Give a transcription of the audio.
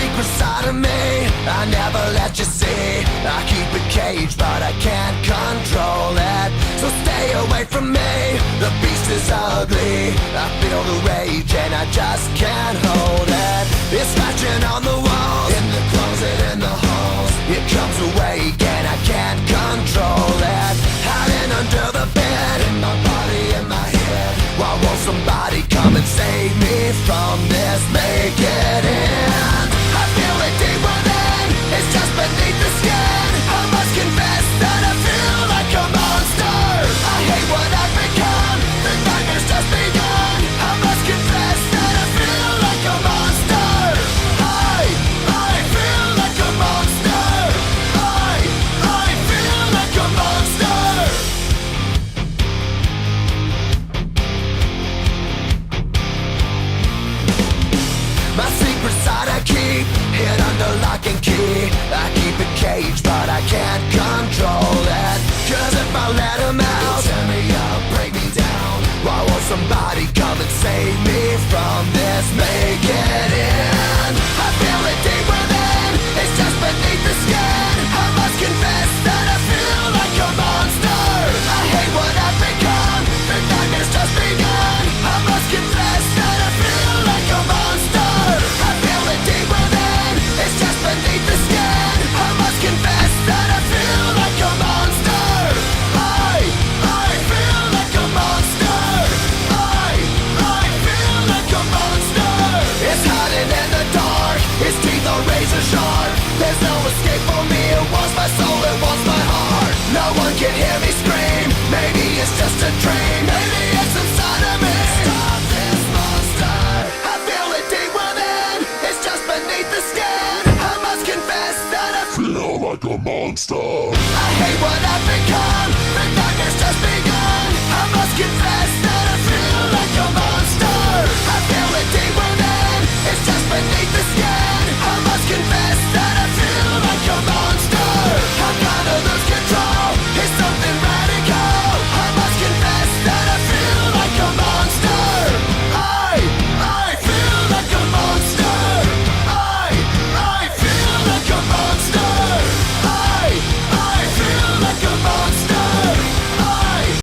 secret side of me I never let you see. I keep it caged but I can't control it. So stay away from me, the beast is ugly. I feel the rage and I just can't hold it. It's scratching on the walls, in the closet, in the halls. It comes awake and I can't control it. Hiding under the bed, in my body, in my head. Why won't somebody come and save me from this? Make it end. I feel it deep within, it's just beneath the skin. I must confess that I feel like a monster. I hate what I've become, the nightmare's just begun. I must confess that I feel like a monster. I feel like a monster. I feel like a monster. My secret side I keep hid under lock and key. I keep it caged but I can't control it. Cause if I let him out, he'll tear me up, break me down. Why won't somebody come and save me from this? Make it end. I feel it deep within, it's just beneath the skin. I must confess that I feel like a monster. I hate what I've become, the nightmare's just begun. I must confess that I feel like a monster. I feel it deep within, it's just beneath the skin. I must confess that I feel like a monster. I feel like a monster. I feel like a monster. It's hiding in the dark, its teeth are razor sharp. There's no escape for me, it wants my soul, it wants my heart. No one can hear me scream, maybe it's just a dream. Maybe it's inside of me. Stop this monster. I feel it deep within, it's just beneath the skin. I must confess that I feel like a monster. I hate what I've become, the nightmare's just begun. I must confess